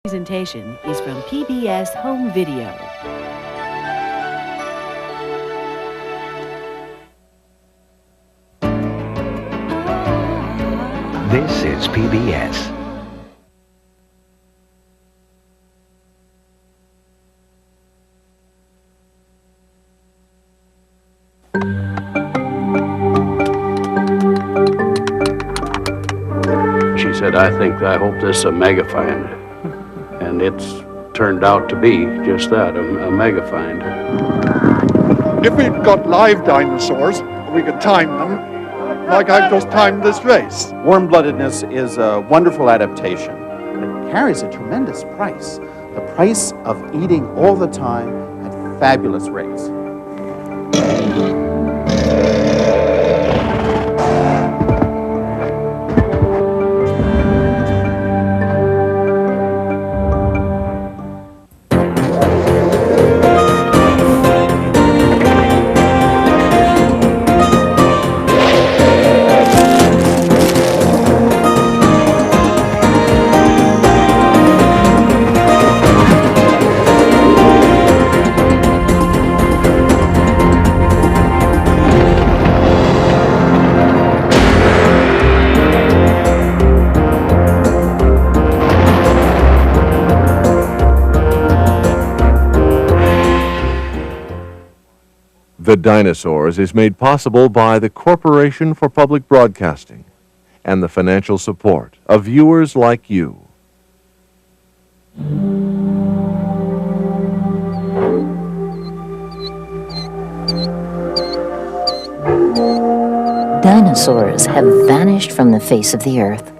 Presentation is from PBS Home Video. This is PBS. She said, I hope this is a mega find. And it's turned out to be just that, a mega find. If we'd got live dinosaurs, we could time them like I've just timed this race. Warm-bloodedness is a wonderful adaptation. It carries a tremendous price. The price of eating all the time at fabulous rates. The Dinosaurs is made possible by the Corporation for Public Broadcasting and the financial support of viewers like you. Dinosaurs have vanished from the face of the earth.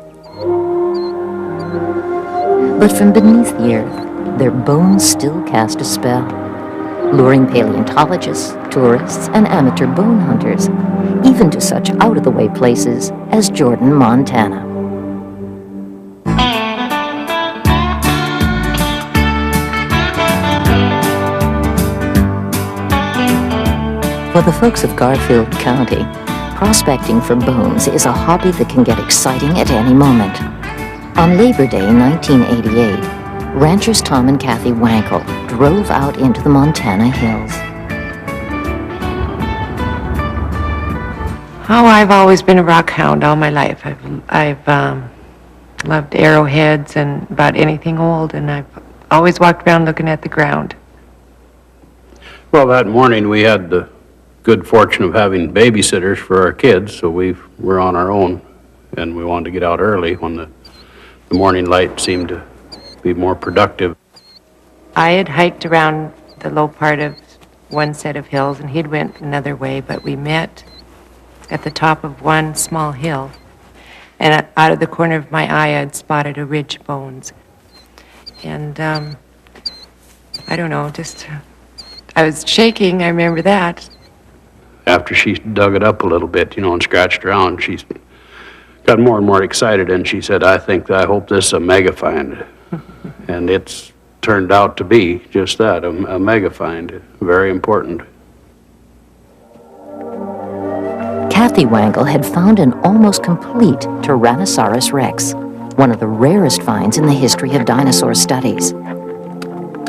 But from beneath the earth, their bones still cast a spell, luring paleontologists, tourists, and amateur bone hunters, even to such out-of-the-way places as Jordan, Montana. For the folks of Garfield County, prospecting for bones is a hobby that can get exciting at any moment. On Labor Day 1988, ranchers Tom and Kathy Wankel drove out into the Montana hills. Oh, I've always been a rock hound all my life. I've loved arrowheads and about anything old, and I've always walked around looking at the ground. Well, that morning we had the good fortune of having babysitters for our kids, so we were on our own, and we wanted to get out early when the morning light seemed to be more productive. I had hiked around the low part of one set of hills, and he'd went another way, but we met at the top of one small hill, and out of the corner of my eye I'd spotted a ridge of bones. And I don't know, I was shaking, I remember that. After she dug it up a little bit, and scratched around, she got more and more excited, and she said, I hope this is a mega find. And it's turned out to be just that, a mega find, very important. Kathy Wankel had found an almost complete Tyrannosaurus rex, one of the rarest finds in the history of dinosaur studies.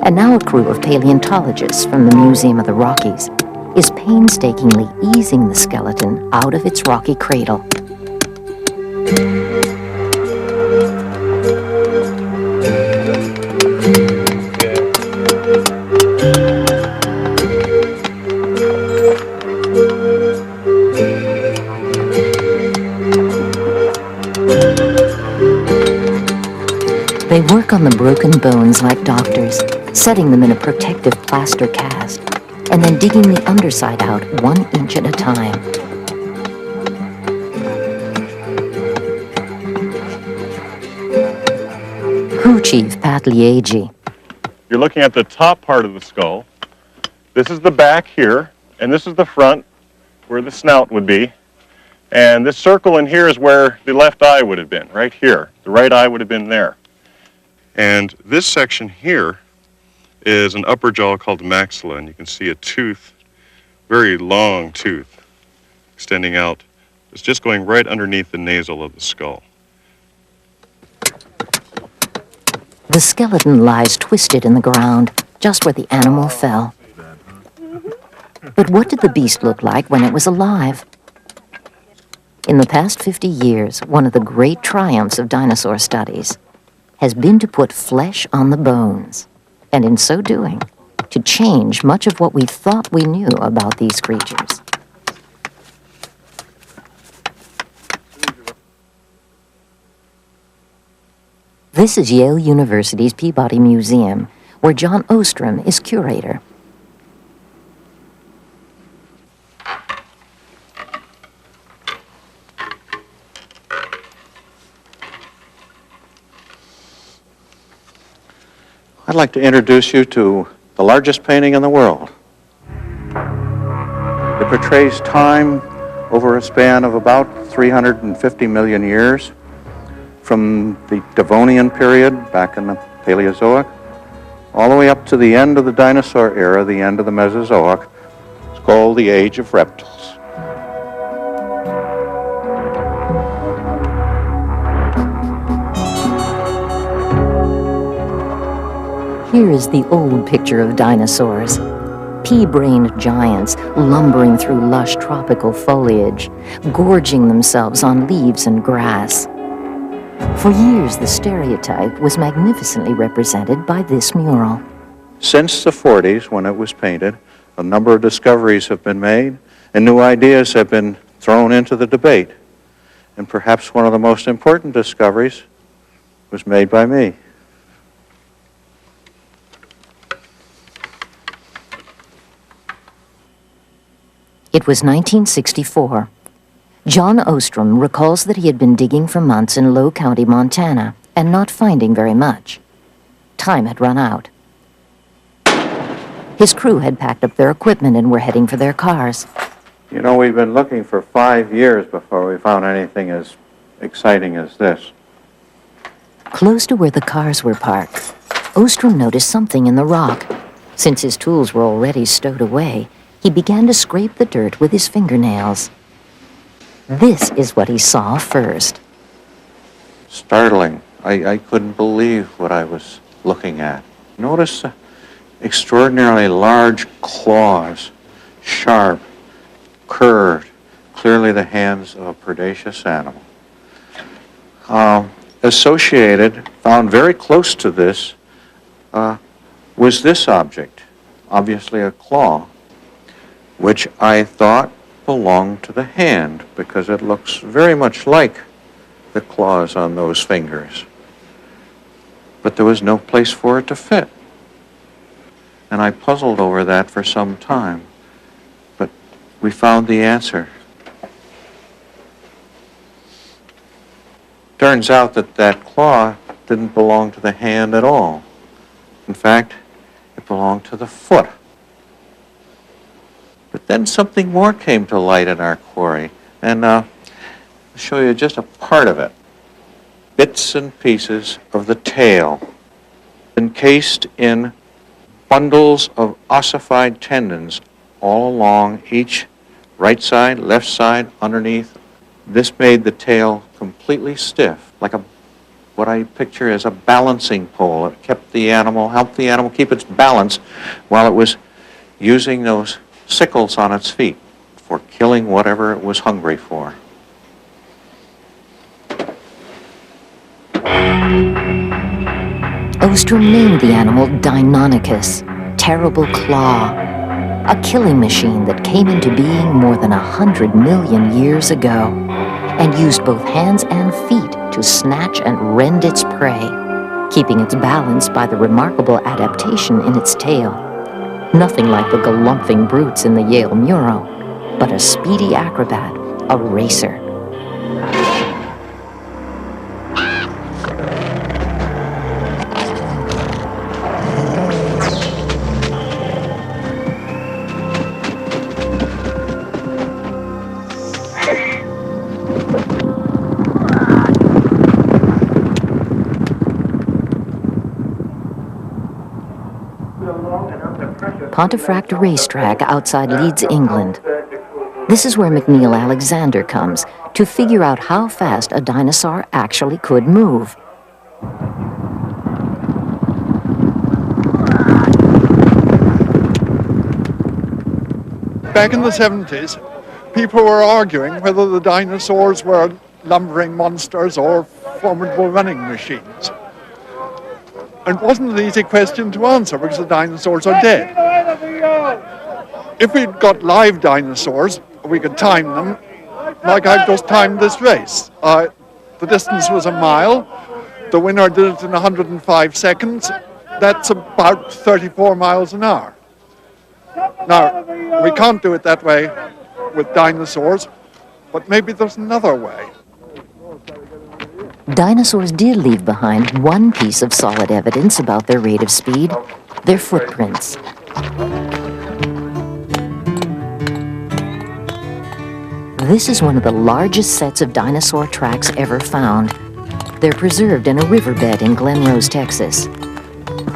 And now a crew of paleontologists from the Museum of the Rockies is painstakingly easing the skeleton out of its rocky cradle. They work on the broken bones like doctors, setting them in a protective plaster cast, and then digging the underside out 1 inch at a time. Crew Chief Pat Liegi. You're looking at the top part of the skull. This is the back here, and this is the front, where the snout would be. And this circle in here is where the left eye would have been, right here. The right eye would have been there. And this section here is an upper jaw called the maxilla, and you can see a tooth, very long tooth, extending out. It's just going right underneath the nasal of the skull. The skeleton lies twisted in the ground, just where the animal fell. But what did the beast look like when it was alive? In the past 50 years, one of the great triumphs of dinosaur studies has been to put flesh on the bones, and in so doing, to change much of what we thought we knew about these creatures. This is Yale University's Peabody Museum, where John Ostrom is curator. I'd like to introduce you to the largest painting in the world. It portrays time over a span of about 350 million years, from the Devonian period back in the Paleozoic, all the way up to the end of the dinosaur era, the end of the Mesozoic. It's called the Age of Reptiles. Here is the old picture of dinosaurs. Pea-brained giants lumbering through lush tropical foliage, gorging themselves on leaves and grass. For years, the stereotype was magnificently represented by this mural. Since the 40s, when it was painted, a number of discoveries have been made, and new ideas have been thrown into the debate. And perhaps one of the most important discoveries was made by me. It was 1964. John Ostrom recalls that he had been digging for months in Low County, Montana, and not finding very much. Time had run out. His crew had packed up their equipment and were heading for their cars. You know, we've been looking for 5 years before we found anything as exciting as this. Close to where the cars were parked, Ostrom noticed something in the rock. Since his tools were already stowed away, he began to scrape the dirt with his fingernails. This is what he saw first. Startling. I couldn't believe what I was looking at. Notice the extraordinarily large claws, sharp, curved, clearly the hands of a predaceous animal. Associated, found very close to this, was this object, obviously a claw, which I thought belonged to the hand because it looks very much like the claws on those fingers. But there was no place for it to fit. And I puzzled over that for some time. But we found the answer. Turns out that that claw didn't belong to the hand at all. In fact, it belonged to the foot. But then something more came to light in our quarry, and I'll show you just a part of it. Bits and pieces of the tail, encased in bundles of ossified tendons all along each right side, left side, underneath. This made the tail completely stiff, like what I picture as a balancing pole. It kept the animal, helped the animal keep its balance while it was using those sickles on its feet for killing whatever it was hungry for. Ostrom named the animal Deinonychus, terrible claw, a killing machine that came into being more than 100 million years ago and used both hands and feet to snatch and rend its prey, keeping its balance by the remarkable adaptation in its tail. Nothing like the galumphing brutes in the Yale mural, but a speedy acrobat, a racer. Pontefract Racetrack outside Leeds, England. This is where McNeil Alexander comes to figure out how fast a dinosaur actually could move. back in the 70s, people were arguing whether the dinosaurs were lumbering monsters or formidable running machines. And it wasn't an easy question to answer because the dinosaurs are dead. If we'd got live dinosaurs, we could time them like I've just timed this race. The distance was a mile. The winner did it in 105 seconds. That's about 34 miles an hour. Now, we can't do it that way with dinosaurs, but maybe there's another way. Dinosaurs did leave behind one piece of solid evidence about their rate of speed, their footprints. This is one of the largest sets of dinosaur tracks ever found. They're preserved in a riverbed in Glen Rose, Texas.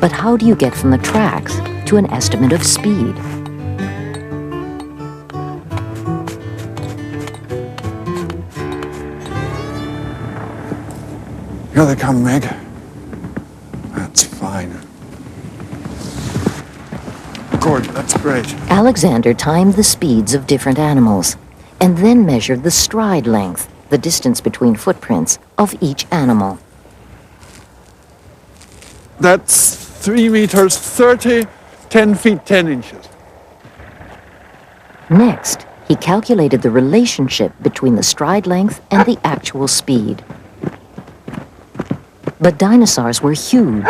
But how do you get from the tracks to an estimate of speed? Here they come, Meg. That's fine. Good, that's great. Alexander timed the speeds of different animals and then measured the stride length, the distance between footprints, of each animal. That's 3 meters 30, 10 feet 10 inches. Next, he calculated the relationship between the stride length and the actual speed. But dinosaurs were huge.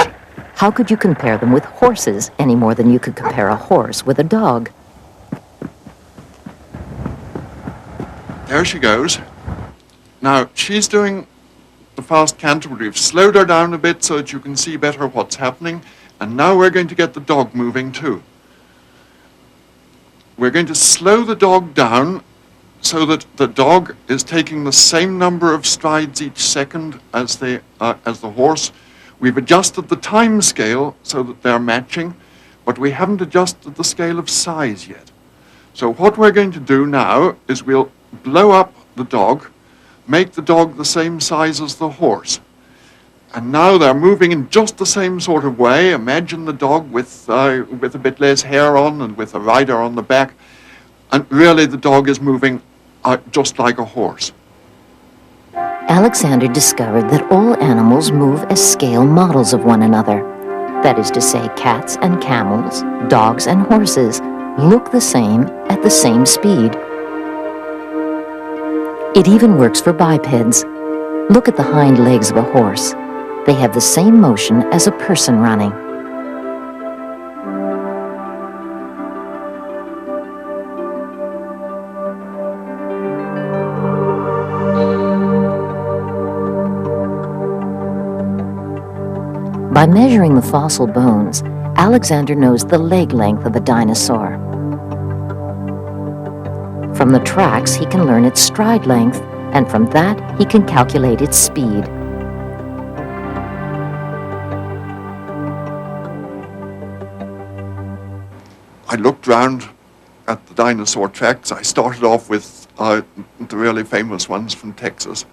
How could you compare them with horses any more than you could compare a horse with a dog? There she goes. Now, she's doing the fast canter. We've slowed her down a bit so that you can see better what's happening. And now we're going to get the dog moving too. We're going to slow the dog down so that the dog is taking the same number of strides each second as the horse. We've adjusted the time scale so that they're matching, but we haven't adjusted the scale of size yet. So what we're going to do now is we'll blow up the dog, make the dog the same size as the horse. And now they're moving in just the same sort of way. Imagine the dog with a bit less hair on and with a rider on the back. And really the dog is moving just like a horse. Alexander discovered that all animals move as scale models of one another. That is to say, cats and camels, dogs and horses look the same at the same speed. It even works for bipeds. Look at the hind legs of a horse. They have the same motion as a person running. By measuring the fossil bones, Alexander knows the leg length of a dinosaur. From the tracks, he can learn its stride length, and from that, he can calculate its speed. I looked round at the dinosaur tracks. I started off with the really famous ones from Texas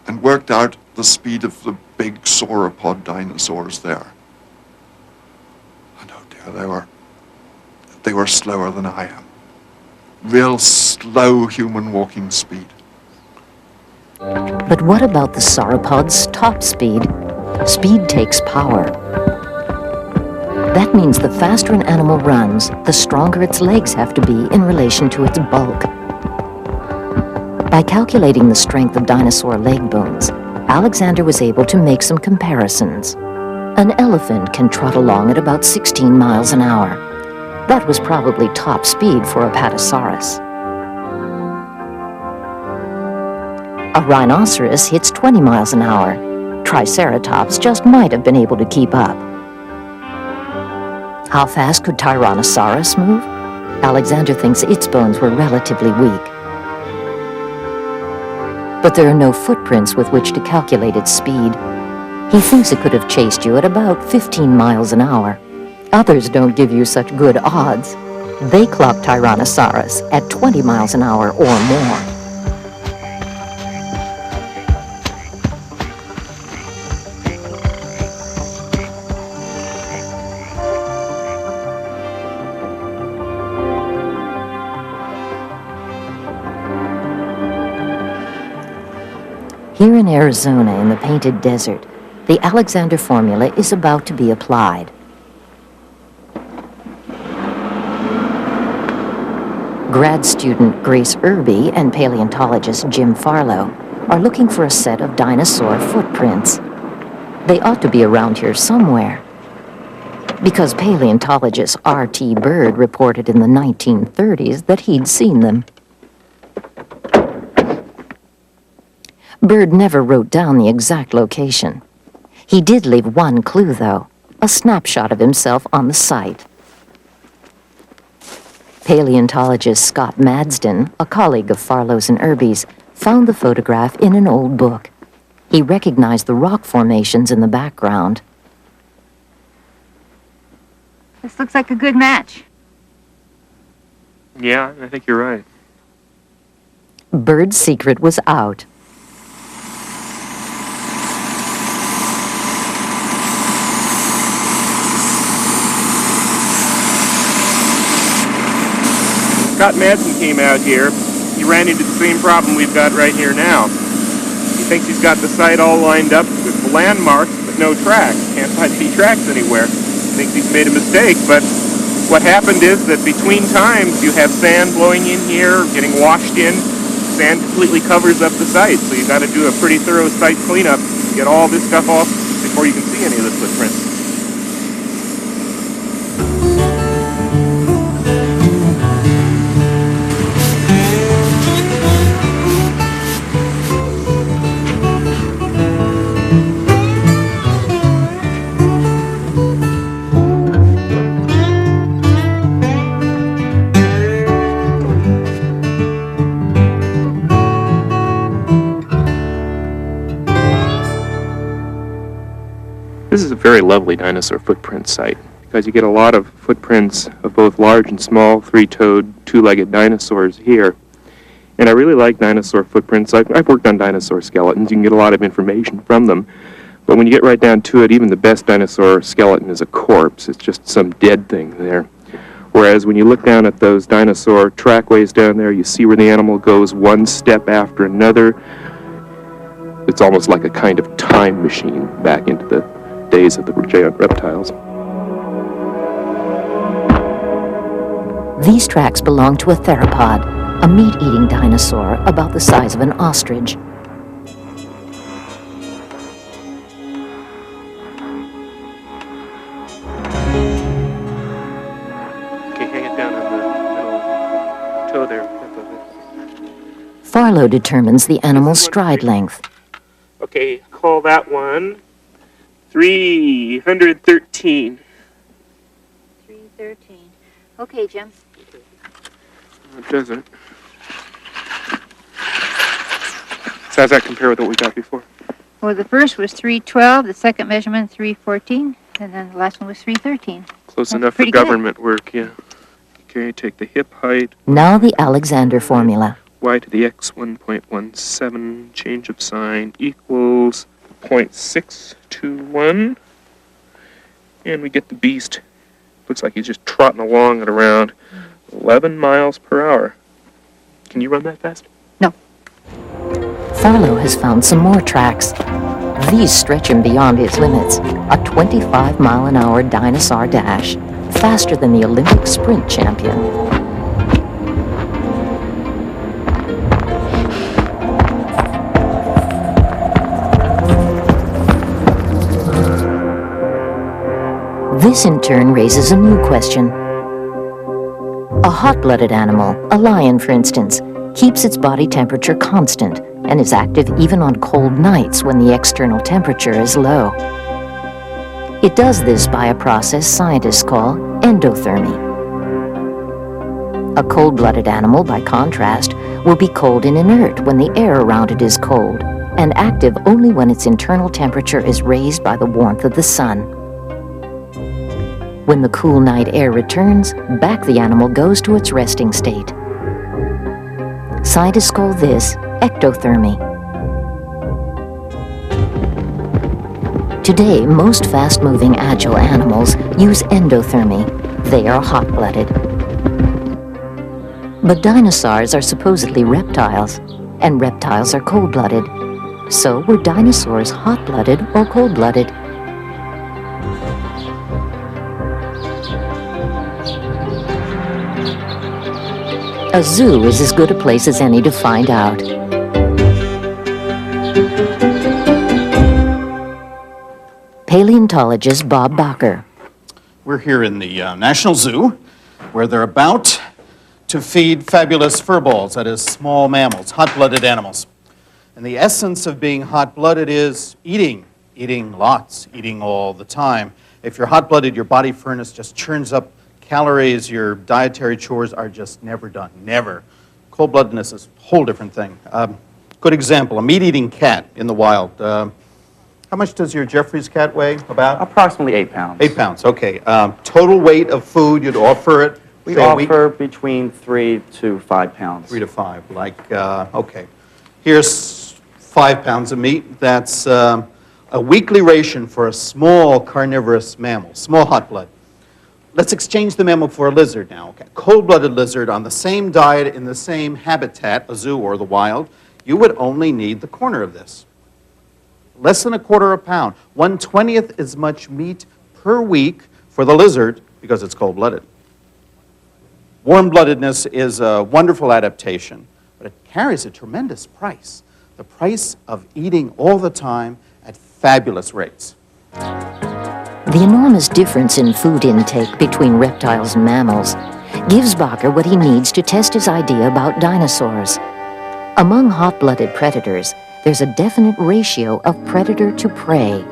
and worked out the speed of the big sauropod dinosaurs there. And oh dear, they were slower than I am. Real slow human walking speed. But what about the sauropod's top speed? Speed takes power. That means the faster an animal runs, the stronger its legs have to be in relation to its bulk. By calculating the strength of dinosaur leg bones, Alexander was able to make some comparisons. An elephant can trot along at about 16 miles an hour. That was probably top speed for a Apatosaurus. A rhinoceros hits 20 miles an hour. Triceratops just might have been able to keep up. How fast could Tyrannosaurus move? Alexander thinks its bones were relatively weak. But there are no footprints with which to calculate its speed. He thinks it could have chased you at about 15 miles an hour. Others don't give you such good odds. They clock Tyrannosaurus at 20 miles an hour or more. Here in Arizona, in the Painted Desert, the Alexander formula is about to be applied. Grad student Grace Irby and paleontologist Jim Farlow are looking for a set of dinosaur footprints. They ought to be around here somewhere, because paleontologist R.T. Bird reported in the 1930s that he'd seen them. Bird never wrote down the exact location. He did leave one clue, though, a snapshot of himself on the site. Paleontologist Scott Madsden, a colleague of Farlow's and Irby's, found the photograph in an old book. He recognized the rock formations in the background. This looks like a good match. Yeah, I think you're right. Bird's secret was out. Scott Madsen came out here. He ran into the same problem we've got right here now. He thinks he's got the site all lined up with the landmarks, but no tracks. Can't find any tracks anywhere. Thinks he's made a mistake, but what happened is that between times you have sand blowing in here, getting washed in. Sand completely covers up the site, so you've got to do a pretty thorough site cleanup, get all this stuff off before you can see any of the footprints. This is a very lovely dinosaur footprint site because you get a lot of footprints of both large and small three-toed, two-legged dinosaurs here. And I really like dinosaur footprints. I've worked on dinosaur skeletons. You can get a lot of information from them. But when you get right down to it, even the best dinosaur skeleton is a corpse. It's just some dead thing there. Whereas when you look down at those dinosaur trackways down there, you see where the animal goes one step after another. It's almost like a kind of time machine back into the days of the giant reptiles. These tracks belong to a theropod, a meat-eating dinosaur about the size of an ostrich. Okay, hang it down on the middle toe there. Farlow determines the animal's stride length. Okay, call that one 313. 313. Okay, Jim. It doesn't. So how's that compare with what we got before? Well, the first was 312, the second measurement 314, and then the last one was 313. Close That's enough for pretty good. government work, yeah. Okay, take the hip height. Now the Alexander formula. Y to the x 1.17, change of sign equals 0.621. And we get the beast. Looks like he's just trotting along at around 11 miles per hour. Can you run that fast? No. Farlow has found some more tracks. These stretch him beyond his limits. A 25-mile-an-hour dinosaur dash, faster than the Olympic sprint champion. This in turn raises a new question. A hot-blooded animal, a lion for instance, keeps its body temperature constant and is active even on cold nights when the external temperature is low. It does this by a process scientists call endothermy. A cold-blooded animal, by contrast, will be cold and inert when the air around it is cold, and active only when its internal temperature is raised by the warmth of the sun. When the cool night air returns, back the animal goes to its resting state. Scientists call this ectothermy. Today, most fast-moving agile animals use endothermy. They are hot-blooded. But dinosaurs are supposedly reptiles, and reptiles are cold-blooded. So were dinosaurs hot-blooded or cold-blooded? A zoo is as good a place as any to find out. Paleontologist Bob Bacher. We're here in the National Zoo, where they're about to feed fabulous furballs, that is, small mammals, hot-blooded animals. And the essence of being hot-blooded is eating lots, eating all the time. If you're hot-blooded, your body furnace just churns up calories, your dietary chores are just never done, never. Cold-bloodedness is a whole different thing. Good example, a meat-eating cat in the wild. How much does your Jeffrey's cat weigh, about? Approximately 8 pounds. 8 pounds, okay. Total weight of food you'd offer it? We offer between 3 to 5 pounds. 3 to 5, like, okay. Here's 5 pounds of meat. That's a weekly ration for a small carnivorous mammal, small hot blood. Let's exchange the mammal for a lizard now. Okay. Cold-blooded lizard on the same diet in the same habitat, a zoo or the wild, you would only need the corner of this. Less than a quarter a pound. 1/20th as much meat per week for the lizard because it's cold-blooded. Warm-bloodedness is a wonderful adaptation, but it carries a tremendous price. The price of eating all the time at fabulous rates. The enormous difference in food intake between reptiles and mammals gives Bacher what he needs to test his idea about dinosaurs. Among hot-blooded predators, there's a definite ratio of predator to prey.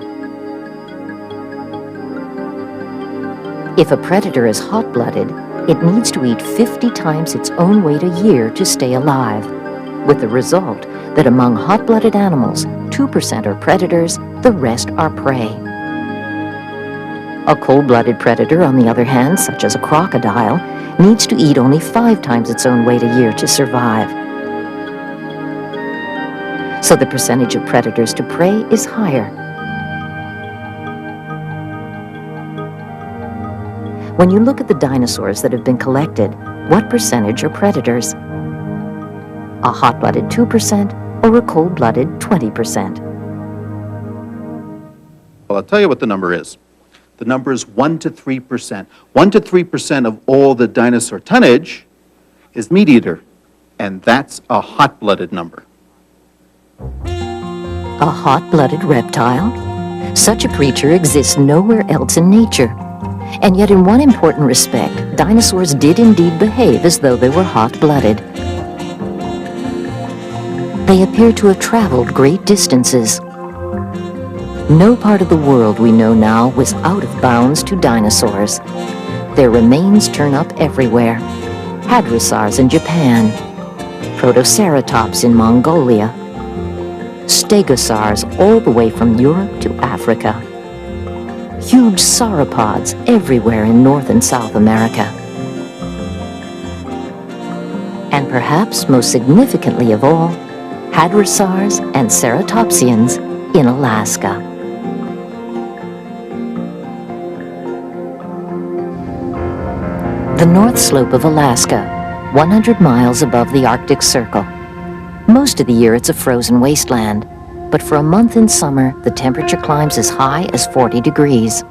If a predator is hot-blooded, it needs to eat 50 times its own weight a year to stay alive, with the result that among hot-blooded animals, 2% are predators, the rest are prey. A cold-blooded predator, on the other hand, such as a crocodile, needs to eat only 5 times its own weight a year to survive. So the percentage of predators to prey is higher. When you look at the dinosaurs that have been collected, what percentage are predators? A hot-blooded 2% or a cold-blooded 20%? Well, I'll tell you what the number is. The number is 1 to 3%. 1 to 3% of all the dinosaur tonnage is meat eater, and that's a hot-blooded number. A hot-blooded reptile? Such a creature exists nowhere else in nature. And yet in one important respect, dinosaurs did indeed behave as though they were hot-blooded. They appear to have traveled great distances. No part of the world we know now was out of bounds to dinosaurs. Their remains turn up everywhere. Hadrosaurs in Japan, Protoceratops in Mongolia, Stegosaurs all the way from Europe to Africa. Huge sauropods everywhere in North and South America. And perhaps most significantly of all, hadrosaurs and ceratopsians in Alaska. The North Slope of Alaska, 100 miles above the Arctic Circle. Most of the year it's a frozen wasteland, but for a month in summer, the temperature climbs as high as 40 degrees.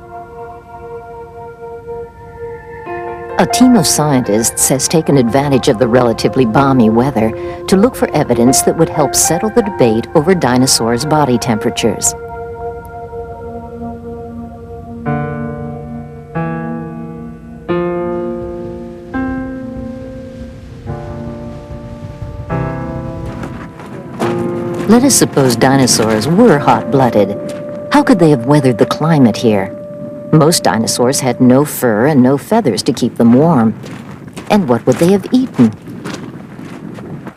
A team of scientists has taken advantage of the relatively balmy weather to look for evidence that would help settle the debate over dinosaurs' body temperatures. Let us suppose dinosaurs were hot-blooded. How could they have weathered the climate here? Most dinosaurs had no fur and no feathers to keep them warm. And what would they have eaten?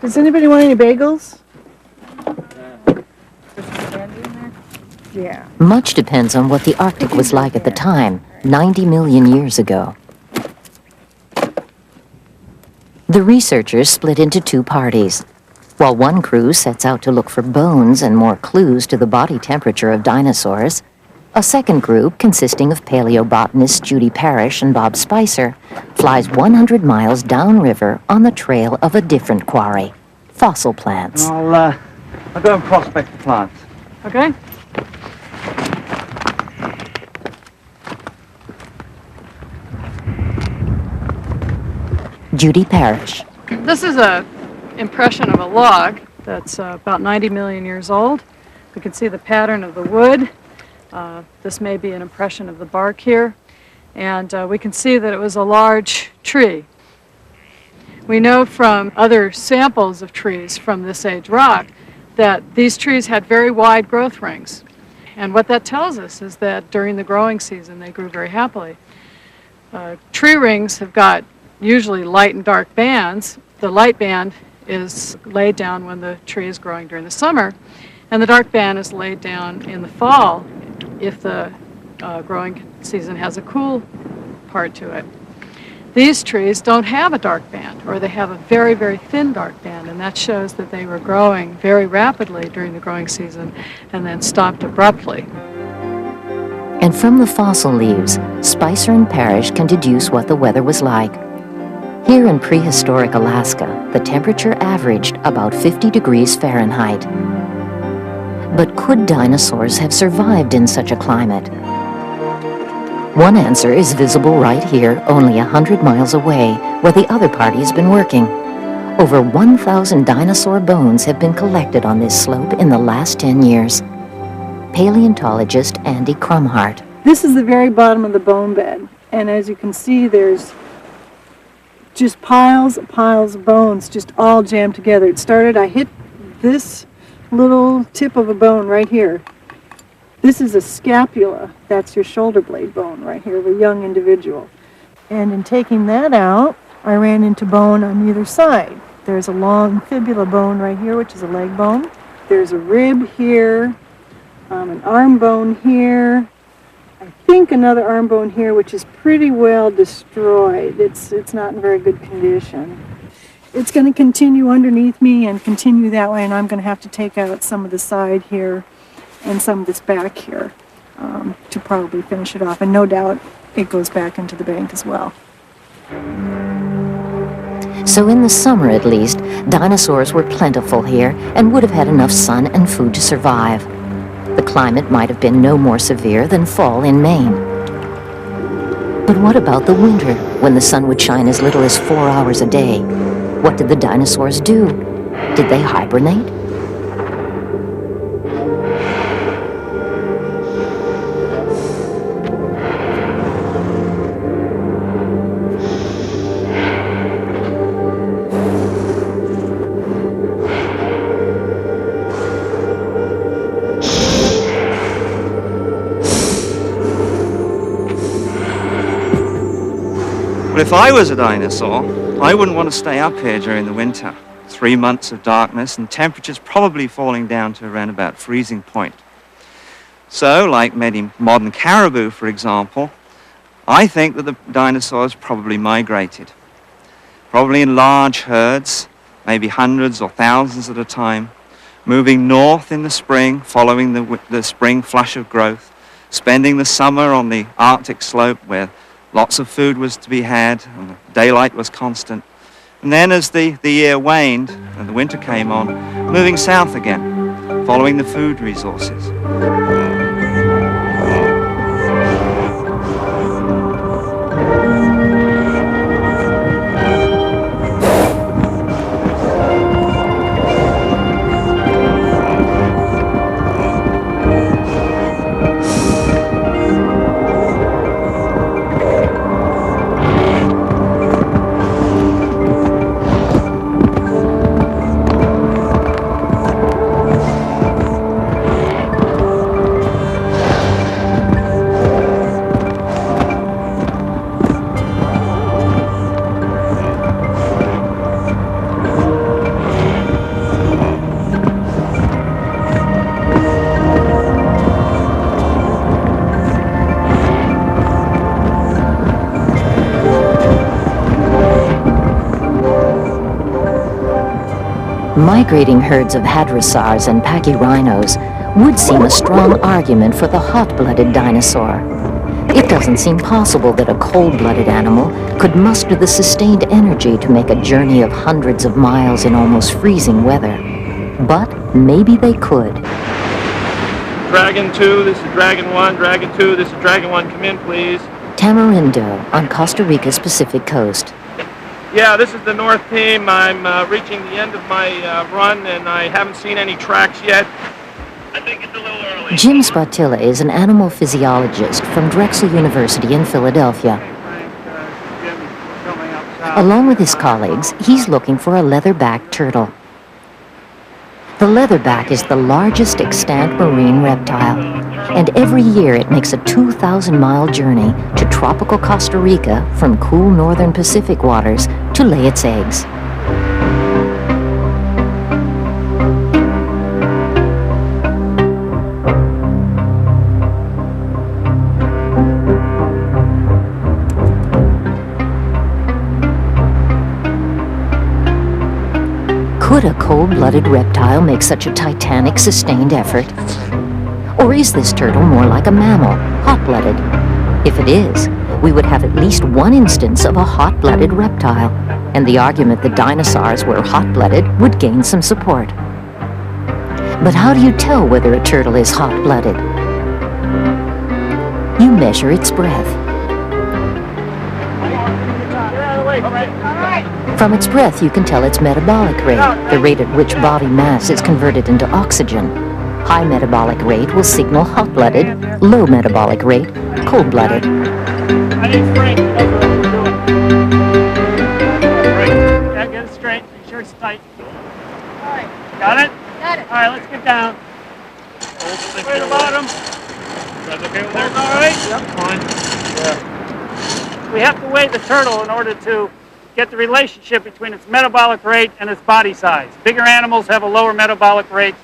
Does anybody want any bagels? Yeah. Much depends on what the Arctic was like at the time, 90 million years ago. The researchers split into 2 parties. While one crew sets out to look for bones and more clues to the body temperature of dinosaurs, a second group, consisting of paleobotanists Judy Parrish and Bob Spicer, flies 100 miles downriver on the trail of a different quarry, fossil plants. I'll I'll go and prospect the plants. Okay? Judy Parrish. This is an impression of a log that's about 90 million years old. We can see the pattern of the wood. This may be an impression of the bark here. And we can see that it was a large tree. We know from other samples of trees from this age rock that these trees had very wide growth rings. And what that tells us is that during the growing season they grew very happily. Tree rings have got usually light and dark bands. The light band is laid down when the tree is growing during the summer, and the dark band is laid down in the fall if the growing season has a cool part to it. These trees don't have a dark band, or they have a very, very thin dark band, and that shows that they were growing very rapidly during the growing season and then stopped abruptly. And from the fossil leaves, Spicer and Parrish can deduce what the weather was like. Here in prehistoric Alaska, the temperature averaged about 50 degrees Fahrenheit. But could dinosaurs have survived in such a climate? One answer is visible right here, only 100 miles away, where the other party has been working. Over 1,000 dinosaur bones have been collected on this slope in the last 10 years. Paleontologist Andy Crumhart. This is the very bottom of the bone bed, and as you can see, there's just piles of bones just all jammed together. It started, I hit this little tip of a bone right here. This is a scapula. That's your shoulder blade bone right here of a young individual. And in taking that out, I ran into bone on either side. There's a long fibula bone right here, which is a leg bone. There's a rib here, an arm bone here, I think another arm bone here, which is pretty well destroyed. It's not in very good condition. It's going to continue underneath me and continue that way, and I'm going to have to take out some of the side here and some of this back here to probably finish it off. And no doubt it goes back into the bank as well. So in the summer at least, dinosaurs were plentiful here and would have had enough sun and food to survive. The climate might have been no more severe than fall in Maine. But what about the winter, when the sun would shine as little as 4 hours a day? What did the dinosaurs do? Did they hibernate? But if I was a dinosaur, I wouldn't want to stay up here during the winter. 3 months of darkness and temperatures probably falling down to around about freezing point. So, like many modern caribou, for example, I think that the dinosaurs probably migrated. Probably in large herds, maybe hundreds or thousands at a time, moving north in the spring, following the spring flush of growth, spending the summer on the Arctic slope where lots of food was to be had and the daylight was constant. And then as the year waned and the winter came on, moving south again, following the food resources. Migrating herds of hadrosaurs and pachyrhinos would seem a strong argument for the hot-blooded dinosaur. It doesn't seem possible that a cold-blooded animal could muster the sustained energy to make a journey of hundreds of miles in almost freezing weather. But maybe they could. Dragon 2, this is Dragon 1. Dragon 2, this is Dragon 1. Come in, please. Tamarindo on Costa Rica's Pacific coast. Yeah, this is the north team. I'm reaching the end of my run, and I haven't seen any tracks yet. I think it's a little early. Jim Spotilla is an animal physiologist from Drexel University in Philadelphia. Along with his colleagues, he's looking for a leatherback turtle. The leatherback is the largest extant marine reptile, and every year it makes a 2,000-mile journey to tropical Costa Rica from cool northern Pacific waters to lay its eggs. Could a cold-blooded reptile make such a titanic, sustained effort? Or is this turtle more like a mammal, hot-blooded? If it is, we would have at least one instance of a hot-blooded reptile, and the argument that dinosaurs were hot-blooded would gain some support. But how do you tell whether a turtle is hot-blooded? You measure its breath. From its breath, you can tell its metabolic rate, the rate at which body mass is converted into oxygen. High metabolic rate will signal hot-blooded, low metabolic rate, cold-blooded. I need Frank. Frank, get it straight. Make sure it's tight. All right. Got it? Got it. All right, let's get down. Way to the bottom. You guys okay with that? All right? Yep. Fine. Yeah. We have to weigh the turtle in order to get the relationship between its metabolic rate and its body size. Bigger animals have a lower metabolic rate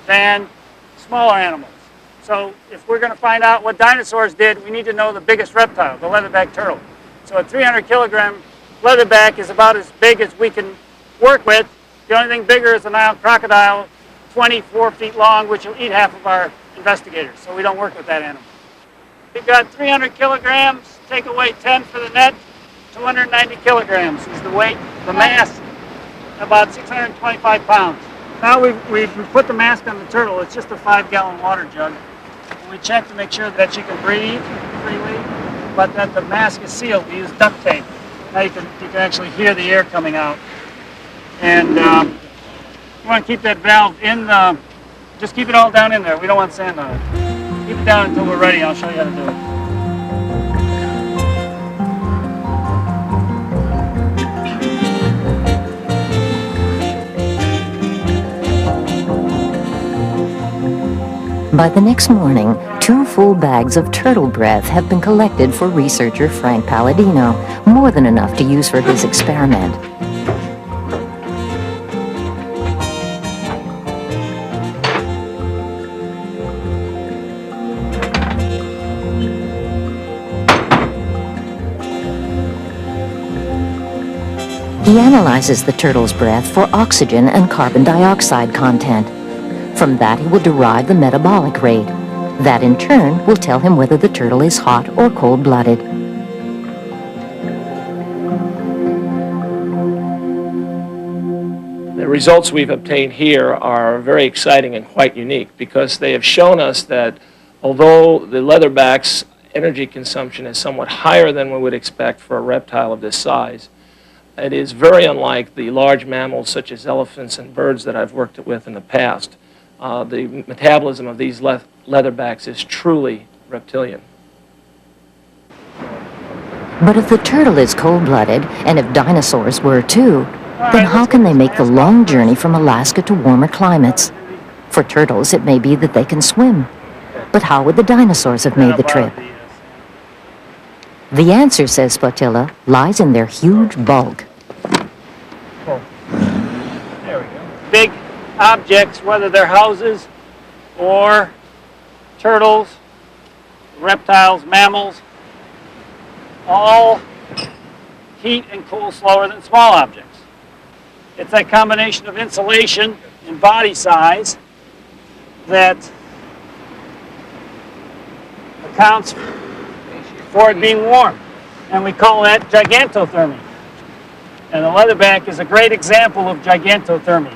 than smaller animals. So if we're going to find out what dinosaurs did, we need to know the biggest reptile, the leatherback turtle. So a 300-kilogram leatherback is about as big as we can work with. The only thing bigger is a Nile crocodile, 24 feet long, which will eat half of our investigators. So we don't work with that animal. We've got 300 kilograms, take away 10 for the net. 290 kilograms is the weight, the mass, about 625 pounds. Now we've put the mask on the turtle. It's just a 5-gallon water jug. And we check to make sure that she can breathe freely, but that the mask is sealed. We use duct tape. Now you can actually hear the air coming out. And you want to keep that valve in, just keep it all down in there. We don't want sand on it. Keep it down until we're ready. I'll show you how to do it. By the next morning, 2 full bags of turtle breath have been collected for researcher Frank Palladino, more than enough to use for his experiment. He analyzes the turtle's breath for oxygen and carbon dioxide content. From that, he will derive the metabolic rate. That, in turn, will tell him whether the turtle is hot or cold-blooded. The results we've obtained here are very exciting and quite unique because they have shown us that although the leatherback's energy consumption is somewhat higher than we would expect for a reptile of this size, it is very unlike the large mammals such as elephants and birds that I've worked with in the past. The metabolism of these leatherbacks is truly reptilian. But if the turtle is cold-blooded, and if dinosaurs were too, then how can they make the long journey from Alaska to warmer climates? For turtles, it may be that they can swim. But how would the dinosaurs have made the trip? The answer, says Spotilla, lies in their huge bulk. There we go. Big objects, whether they're houses or turtles, reptiles, mammals, all heat and cool slower than small objects. It's that combination of insulation and body size that accounts for it being warm, and we call that gigantothermy. And the leatherback is a great example of gigantothermy.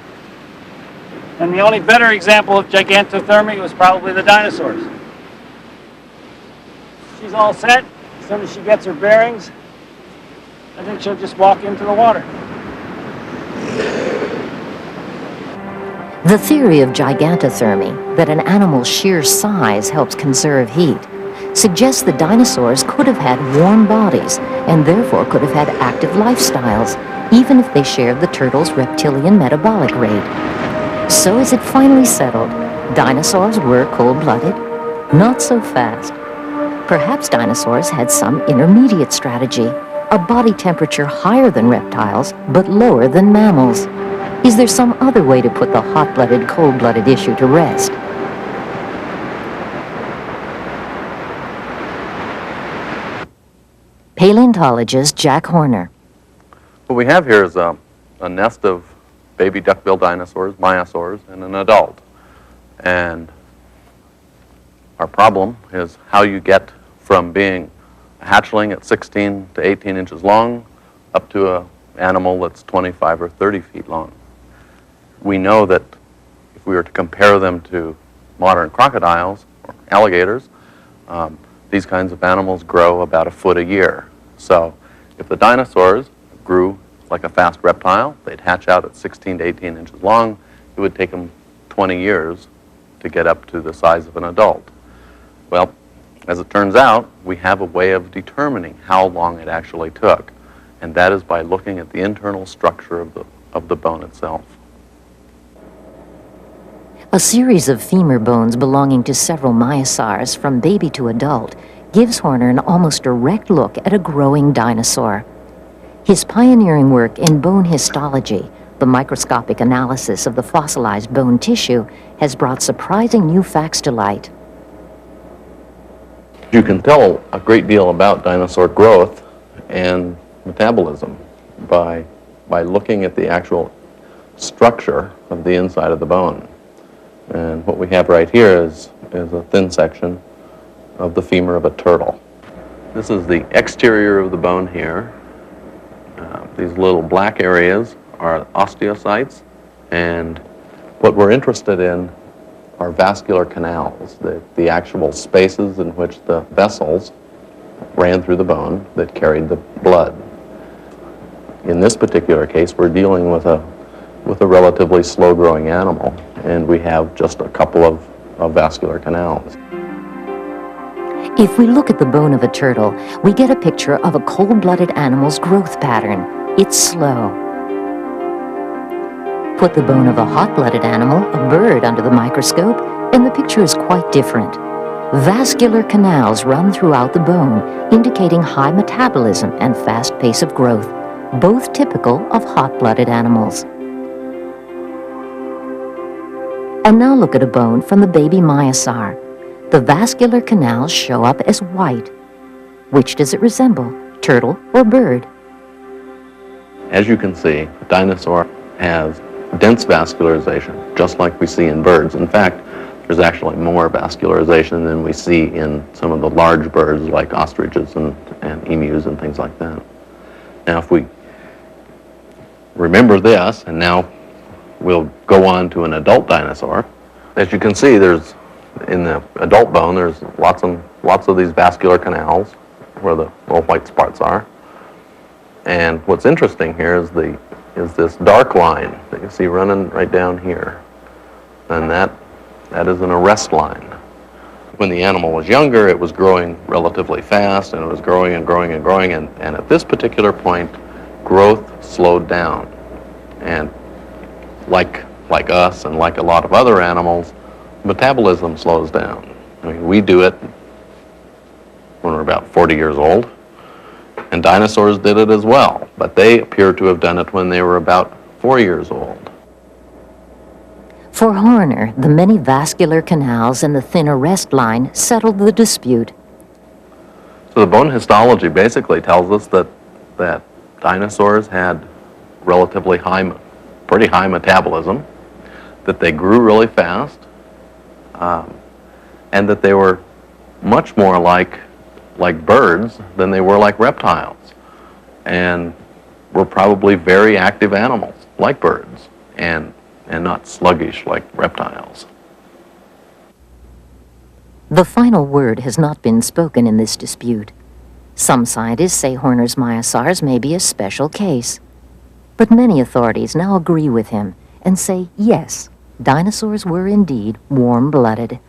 And the only better example of gigantothermy was probably the dinosaurs. She's all set. As soon as she gets her bearings, I think she'll just walk into the water. The theory of gigantothermy, that an animal's sheer size helps conserve heat, suggests that dinosaurs could have had warm bodies and therefore could have had active lifestyles, even if they shared the turtle's reptilian metabolic rate. So as it finally settled, dinosaurs were cold-blooded? Not so fast. Perhaps dinosaurs had some intermediate strategy, a body temperature higher than reptiles, but lower than mammals. Is there some other way to put the hot-blooded, cold-blooded issue to rest? Paleontologist Jack Horner. What we have here is a nest of baby duck-billed dinosaurs, maiasaurs, and an adult. And our problem is how you get from being a hatchling at 16 to 18 inches long up to an animal that's 25 or 30 feet long. We know that if we were to compare them to modern crocodiles or alligators, these kinds of animals grow about a foot a year. So if the dinosaurs grew like a fast reptile, they'd hatch out at 16 to 18 inches long. It would take them 20 years to get up to the size of an adult. Well, as it turns out, we have a way of determining how long it actually took, and that is by looking at the internal structure of the bone itself. A series of femur bones belonging to several maiasaurs from baby to adult gives Horner an almost direct look at a growing dinosaur. His pioneering work in bone histology, the microscopic analysis of the fossilized bone tissue, has brought surprising new facts to light. You can tell a great deal about dinosaur growth and metabolism by looking at the actual structure of the inside of the bone. And what we have right here is a thin section of the femur of a turtle. This is the exterior of the bone here. These little black areas are osteocytes, and what we're interested in are vascular canals, the actual spaces in which the vessels ran through the bone that carried the blood. In this particular case, we're dealing with a relatively slow-growing animal, and we have just a couple of vascular canals. If we look at the bone of a turtle, we get a picture of a cold-blooded animal's growth pattern. It's slow. Put the bone of a hot-blooded animal, a bird, under the microscope, and the picture is quite different. Vascular canals run throughout the bone, indicating high metabolism and fast pace of growth, both typical of hot-blooded animals. And now look at a bone from the baby maiasaur. The vascular canals show up as white. Which does it resemble, turtle or bird? As you can see, a dinosaur has dense vascularization, just like we see in birds. In fact, there's actually more vascularization than we see in some of the large birds like ostriches and emus and things like that. Now, if we remember this, and now we'll go on to an adult dinosaur. As you can see, in the adult bone, there's lots of these vascular canals where the little white spots are. And what's interesting here is this dark line that you see running right down here. And that is an arrest line. When the animal was younger, it was growing relatively fast, and it was growing and growing and growing, and at this particular point, growth slowed down. And like us and like a lot of other animals, metabolism slows down. I mean, we do it when we're about 40 years old, and dinosaurs did it as well, but they appear to have done it when they were about 4 years old. For Horner, the many vascular canals and the thin arrest line settled the dispute. So the bone histology basically tells us that dinosaurs had relatively pretty high metabolism, that they grew really fast, and that they were much more like birds than they were like reptiles, and were probably very active animals like birds. And and not sluggish like reptiles. The final word has not been spoken in this dispute. Some scientists say Horner's myosaurs may be a special case. But many authorities now agree with him and say, yes, dinosaurs were indeed warm-blooded.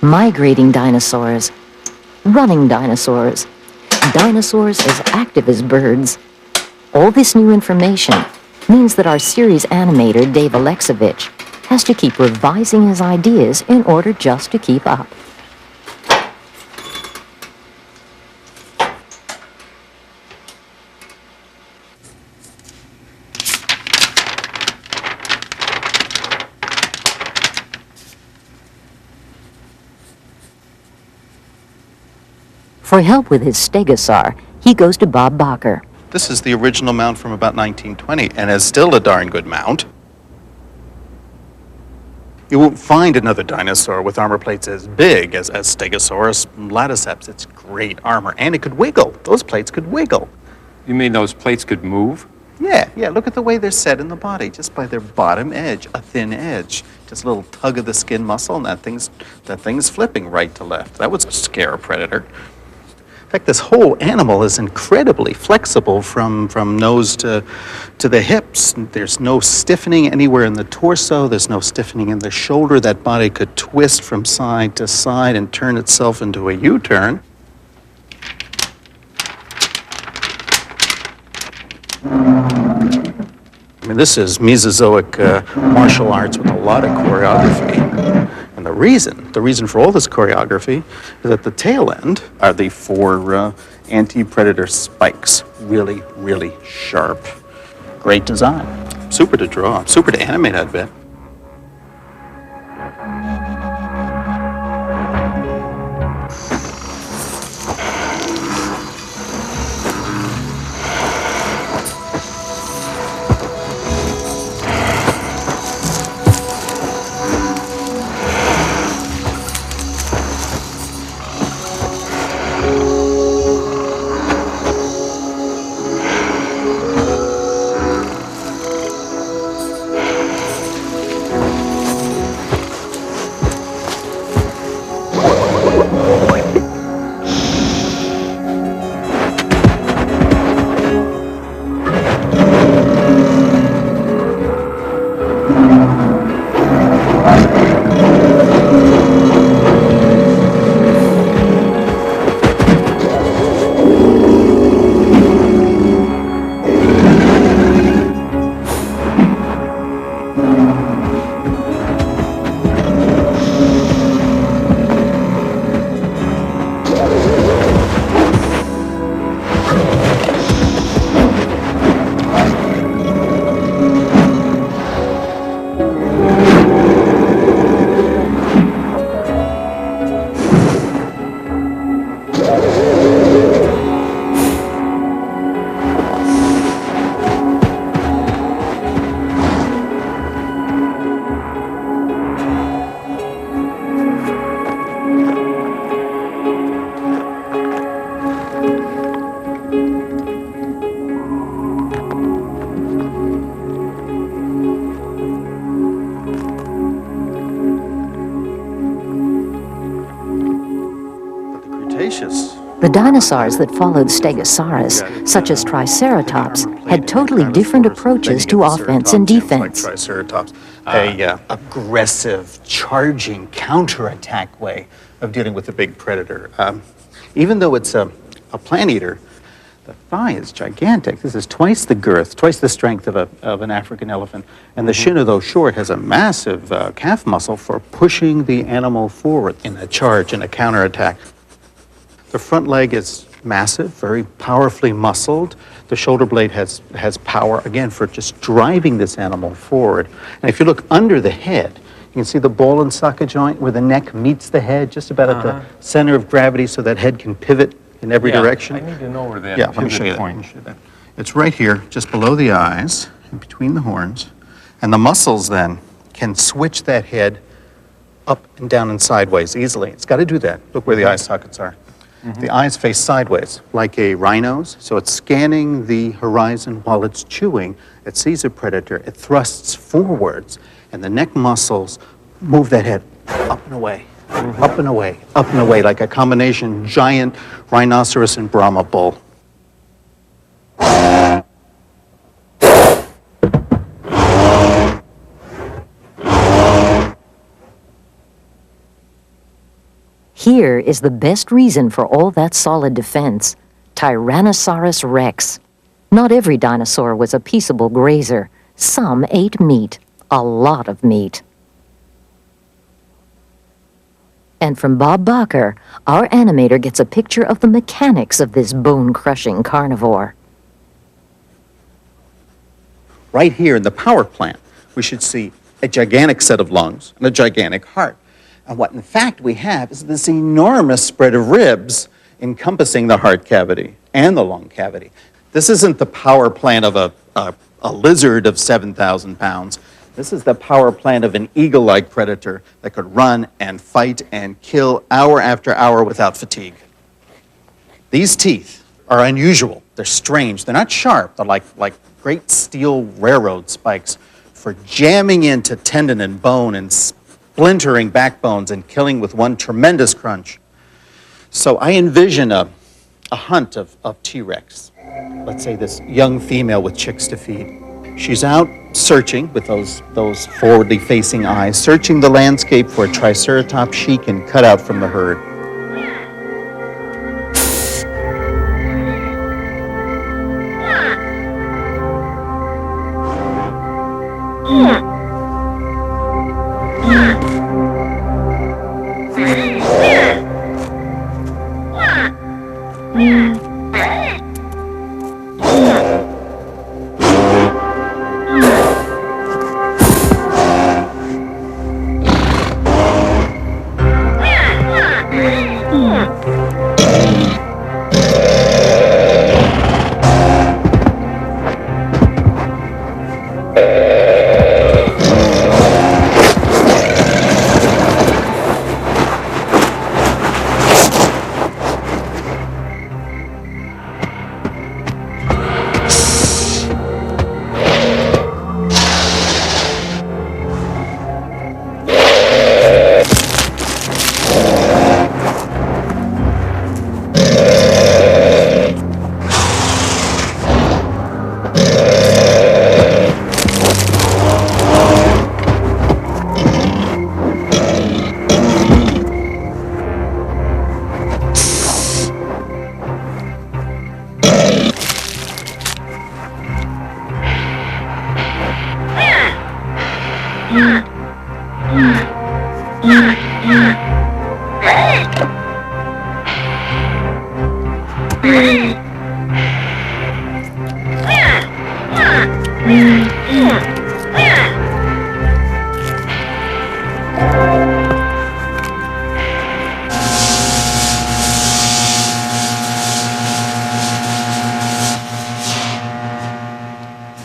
Migrating dinosaurs, running dinosaurs, dinosaurs as active as birds. All this new information means that our series animator, Dave Alexovich, has to keep revising his ideas in order just to keep up. For help with his stegosaur, he goes to Bob Bacher. This is the original mount from about 1920, and is still a darn good mount. You won't find another dinosaur with armor plates as big as Stegosaurus laticeps. It's great armor, and it could wiggle. Those plates could wiggle. You mean those plates could move? Yeah, look at the way they're set in the body, just by their bottom edge, a thin edge. Just a little tug of the skin muscle, and that thing's flipping right to left. That would scare a predator. In fact, this whole animal is incredibly flexible from nose to the hips. There's no stiffening anywhere in the torso. There's no stiffening in the shoulder. That body could twist from side to side and turn itself into a U-turn. I mean, this is Mesozoic martial arts with a lot of choreography. And the reason for all this choreography is at the tail end are the four anti-predator spikes. Really, really sharp. Great design. Super to draw, super to animate, I bet. The dinosaurs that followed Stegosaurus, such as Triceratops, had totally different approaches to offense and defense. Like Triceratops, a aggressive, charging, counterattack way of dealing with a big predator. Even though it's a plant eater, the thigh is gigantic. This is twice the girth, twice the strength of an African elephant. And the shin, though short, has a massive calf muscle for pushing the animal forward in a charge and a counterattack. The front leg is massive, very powerfully muscled. The shoulder blade has power, again, for just driving this animal forward. And if you look under the head, you can see the ball and socket joint where the neck meets the head, just about at the center of gravity, so that head can pivot in every direction. I need to know where that let me show you point. that. It's right here, just below the eyes, in between the horns, and the muscles then can switch that head up and down and sideways easily. It's got to do that. Look where the eye sockets are. The eyes face sideways, like a rhino's, so it's scanning the horizon while it's chewing. It sees a predator, it thrusts forwards, and the neck muscles move that head up and away, up and away, up and away, like a combination giant rhinoceros and Brahma bull. Here is the best reason for all that solid defense: Tyrannosaurus rex. Not every dinosaur was a peaceable grazer. Some ate meat, a lot of meat. And from Bob Barker, our animator gets a picture of the mechanics of this bone-crushing carnivore. Right here in the power plant, we should see a gigantic set of lungs and a gigantic heart. And what in fact we have is this enormous spread of ribs encompassing the heart cavity and the lung cavity. This isn't the power plant of a lizard of 7,000 pounds. This is the power plant of an eagle-like predator that could run and fight and kill hour after hour without fatigue. These teeth are unusual. They're strange. They're not sharp. They're like great steel railroad spikes for jamming into tendon and bone and splintering backbones and killing with one tremendous crunch. So I envision a hunt of T-Rex. Let's say this young female with chicks to feed. She's out searching with those forwardly facing eyes, searching the landscape for a triceratops she can cut out from the herd.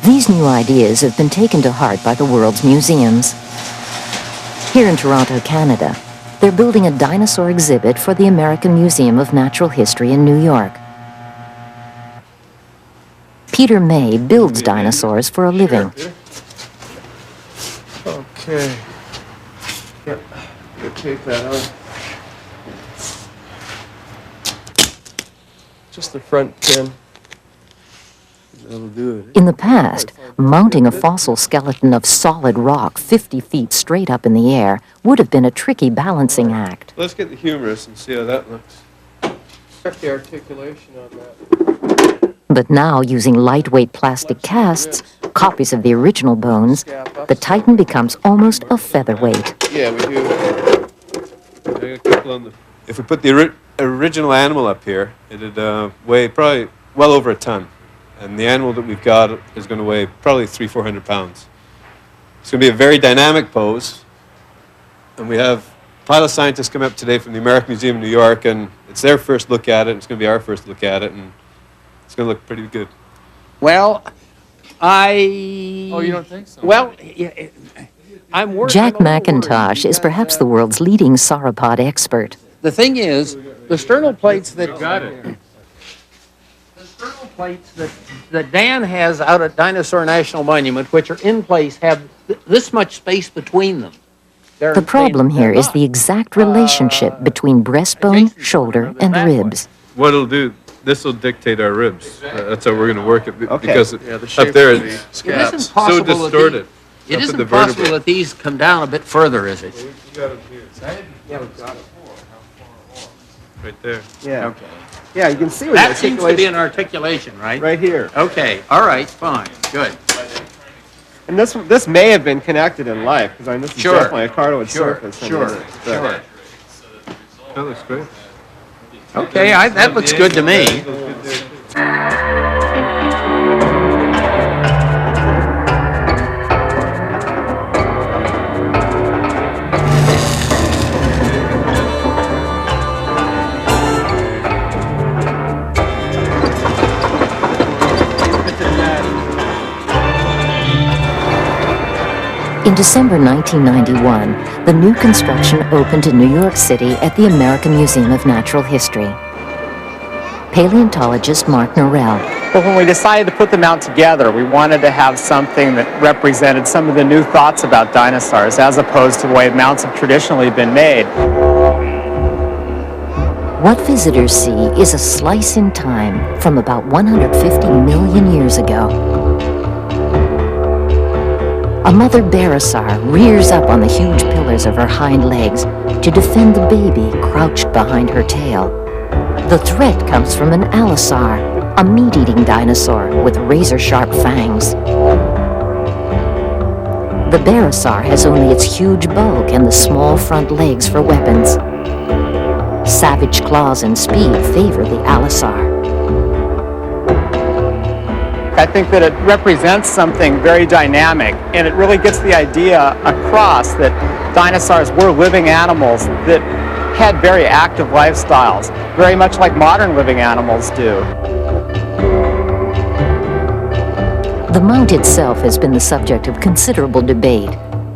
These new ideas have been taken to heart by the world's museums. Here in Toronto, Canada, they're building a dinosaur exhibit for the American Museum of Natural History in New York. Peter May builds dinosaurs for a living. Okay. Yep. We'll take that off. Just the front pin. That'll do it. In the past, mounting a fossil skeleton of solid rock 50 feet straight up in the air would have been a tricky balancing act. Let's get the humerus and see how that looks. Check the articulation on that. But now, using lightweight plastic casts, copies of the original bones, the Titan becomes almost a featherweight. Yeah, we do. I got a couple on the... If we put the original animal up here, it'd weigh probably well over a ton. And the animal that we've got is going to weigh probably 300-400 pounds. It's going to be a very dynamic pose. And we have pilot scientists come up today from the American Museum in New York, and it's their first look at it. It's going to be our first look at it, and it's going to look pretty good. Well, Oh, you don't think so? Well, I'm working. Jack McIntosh is perhaps the world's leading sauropod expert. The thing is, the sternal plates that that Dan has out at Dinosaur National Monument, which are in place, have this much space between them. The problem here is the exact relationship between breastbone, shoulder, and ribs. What it'll do, this will dictate our ribs. That's how we're going to work it, because the up shape there of the it's scabs. so distorted. It up at isn't the possible vertebrae. that these come down a bit further, is it? Right there. Yeah. Okay. Yeah, you can see where That seems to be an articulation, right? Right here. Okay, all right, fine, good. And this may have been connected in life, because I mean, this is Sure. definitely a cartilage surface. Sure. That looks great. Okay, that looks good to me. In December 1991, the new construction opened in New York City at the American Museum of Natural History. Paleontologist Mark Norell. But when we decided to put them out together, we wanted to have something that represented some of the new thoughts about dinosaurs, as opposed to the way mounts have traditionally been made. What visitors see is a slice in time from about 150 million years ago. A mother barosaur rears up on the huge pillars of her hind legs to defend the baby crouched behind her tail. The threat comes from an allosaur, a meat-eating dinosaur with razor-sharp fangs. The barosaur has only its huge bulk and the small front legs for weapons. Savage claws and speed favor the allosaur. I think that it represents something very dynamic, and it really gets the idea across that dinosaurs were living animals that had very active lifestyles, very much like modern living animals do. The mount itself has been the subject of considerable debate.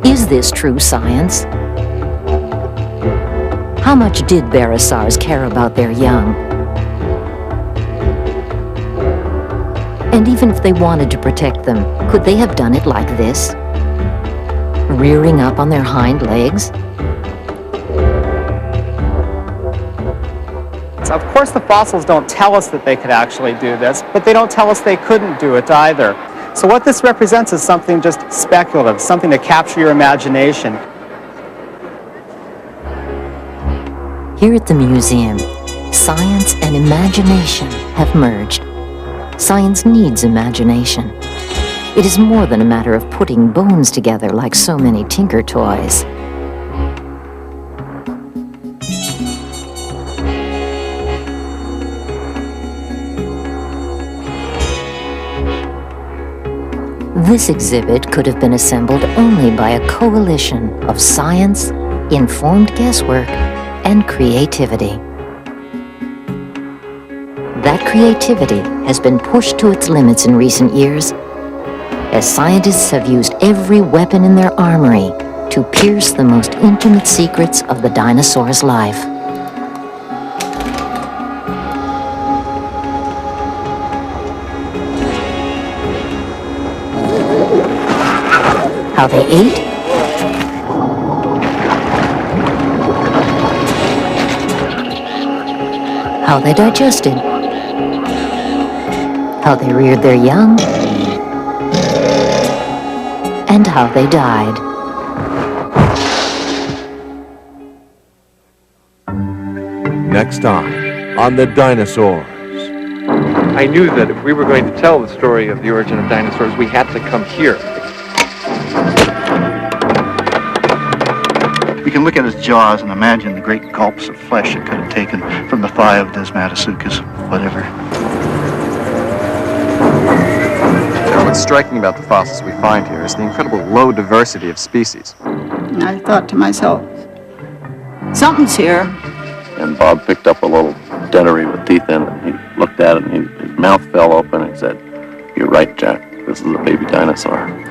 Is this true science? How much did barosaurs care about their young? And even if they wanted to protect them, could they have done it like this? Rearing up on their hind legs? So of course the fossils don't tell us that they could actually do this, but they don't tell us they couldn't do it either. So what this represents is something just speculative, something to capture your imagination. Here at the museum, science and imagination have merged. Science needs imagination. It is more than a matter of putting bones together like so many tinker toys. This exhibit could have been assembled only by a coalition of science, informed guesswork, and creativity. That creativity has been pushed to its limits in recent years, as scientists have used every weapon in their armory to pierce the most intimate secrets of the dinosaur's life. How they ate, how they digested, how they reared their young, and how they died. Next time on The Dinosaurs. I knew that if we were going to tell the story of the origin of dinosaurs, we had to come here. We can look at his jaws and imagine the great gulps of flesh it could have taken from the thigh of Desmatosukis, whatever. What's striking about the fossils we find here is the incredible low diversity of species. I thought to myself, something's here. And Bob picked up a little dentary with teeth in it, and he looked at it, and his mouth fell open and he said, "You're right, Jack. this is a baby dinosaur.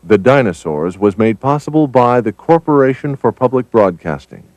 The Dinosaurs was made possible by the Corporation for Public Broadcasting.